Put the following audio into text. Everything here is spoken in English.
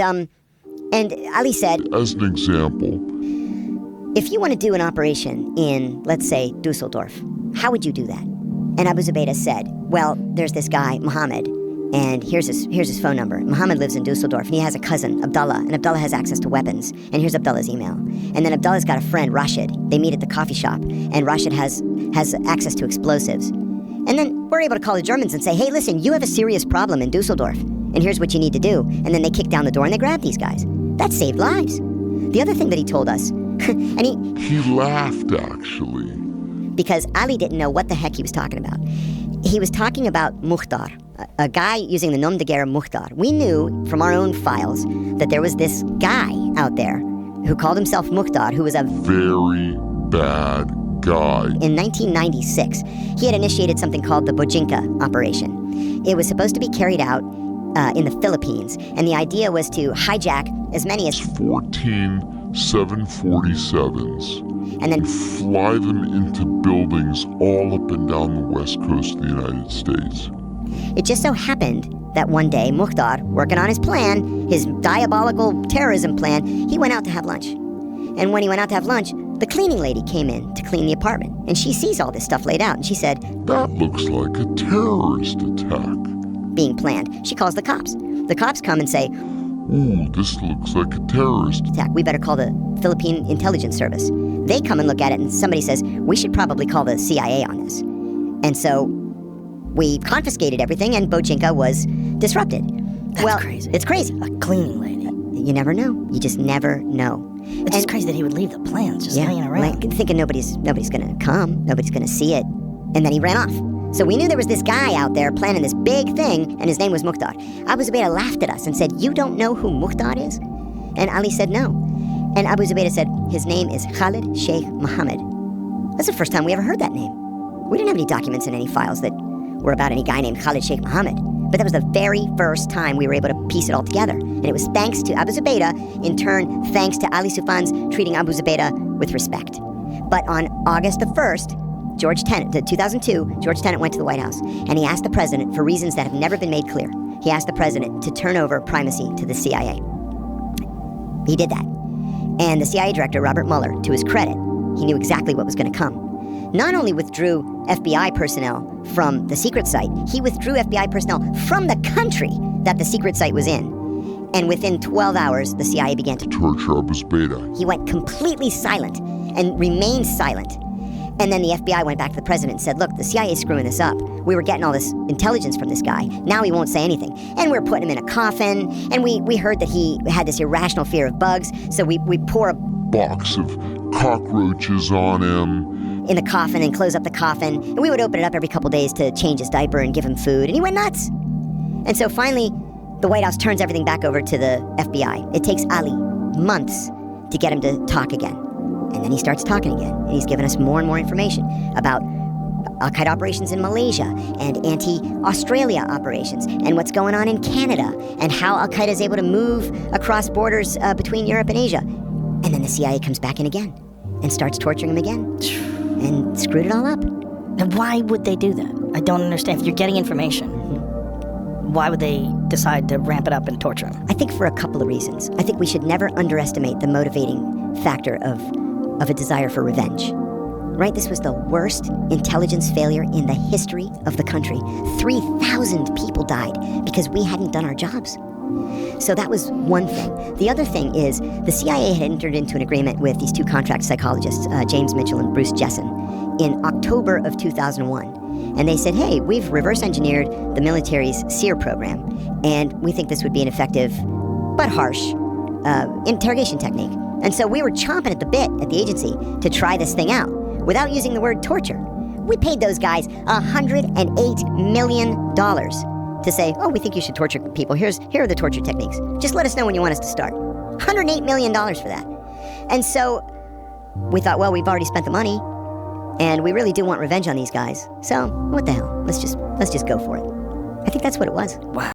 And Ali said, as an example, if you want to do an operation in, let's say, Dusseldorf, how would you do that? And Abu Zubaydah said, well, there's this guy, Muhammad, and here's his phone number. Muhammad lives in Dusseldorf, and he has a cousin, Abdullah, and Abdullah has access to weapons. And here's Abdullah's email. And then Abdullah's got a friend, Rashid. They meet at the coffee shop, and Rashid has access to explosives. And then we're able to call the Germans and say, hey, listen, you have a serious problem in Dusseldorf, and here's what you need to do. And then they kick down the door and they grab these guys. That saved lives. The other thing that he told us, and he laughed, actually, because Ali didn't know what the heck he was talking about. He was talking about Mukhtar, a guy using the nom de guerre Mukhtar. We knew from our own files that there was this guy out there who called himself Mukhtar, who was a very bad guy. In 1996, he had initiated something called the Bojinka operation. It was supposed to be carried out in the Philippines, and the idea was to hijack as many as 14 747s and then fly them into buildings all up and down the west coast of the United States. It just so happened that one day, Mukhtar, working on his plan, his diabolical terrorism plan, he went out to have lunch. And when he went out to have lunch, the cleaning lady came in to clean the apartment, and she sees all this stuff laid out, and she said, that looks like a terrorist attack being planned. She calls the cops. The cops come and say, ooh, this looks like a terrorist attack. We better call the Philippine Intelligence Service. They come and look at it, and somebody says, we should probably call the CIA on this. And so we confiscated everything, and Bojinka was disrupted. That's crazy. It's crazy. A cleaning lady. You never know. You just never know. It's just crazy that he would leave the plans just hanging around. Like, thinking nobody's going to come, nobody's going to see it. And then he ran off. So we knew there was this guy out there planning this big thing, and his name was Mukhtar. Abu Zubaydah laughed at us and said, you don't know who Mukhtar is? And Ali said no. And Abu Zubaydah said, his name is Khalid Sheikh Mohammed. That's the first time we ever heard that name. We didn't have any documents in any files that were about any guy named Khalid Sheikh Mohammed. But that was the very first time we were able to piece it all together. And it was thanks to Abu Zubaydah, in turn, thanks to Ali Soufan's treating Abu Zubaydah with respect. But on August the 1st, 2002, George Tenet went to the White House, and he asked the president, for reasons that have never been made clear, he asked the president to turn over primacy to the CIA. He did that. And the CIA director, Robert Mueller, to his credit, he knew exactly what was going to come. Not only withdrew FBI personnel from the secret site, he withdrew FBI personnel from the country that the secret site was in. And within 12 hours, the CIA began to torture Abu Zubaydah. He went completely silent and remained silent. And then the FBI went back to the president and said, look, the CIA is screwing this up. We were getting all this intelligence from this guy. Now he won't say anything. And we're putting him in a coffin. And we heard that he had this irrational fear of bugs. So we pour a box of cockroaches on him in the coffin and close up the coffin. And we would open it up every couple days to change his diaper and give him food. And he went nuts. And so finally, the White House turns everything back over to the FBI. It takes Ali months to get him to talk again. And then he starts talking again. And he's given us more and more information about Al-Qaeda operations in Malaysia and anti-Australia operations and what's going on in Canada and how Al-Qaeda is able to move across borders between Europe and Asia. And then the CIA comes back in again and starts torturing him again and screwed it all up. And why would they do that? I don't understand. If you're getting information, why would they decide to ramp it up and torture him? I think for a couple of reasons. I think we should never underestimate the motivating factor of a desire for revenge. Right? This was the worst intelligence failure in the history of the country. 3,000 people died because we hadn't done our jobs. So that was one thing. The other thing is the CIA had entered into an agreement with these two contract psychologists, James Mitchell and Bruce Jessen, in October of 2001. And they said, hey, we've reverse engineered the military's SEER program, and we think this would be an effective but harsh interrogation technique. And so we were chomping at the bit at the agency to try this thing out without using the word torture. We paid those guys $108 million to say, oh, we think you should torture people. Here are the torture techniques. Just let us know when you want us to start. $108 million for that. And so we thought, well, we've already spent the money, and we really do want revenge on these guys. So what the hell? Let's just go for it. I think that's what it was. Wow.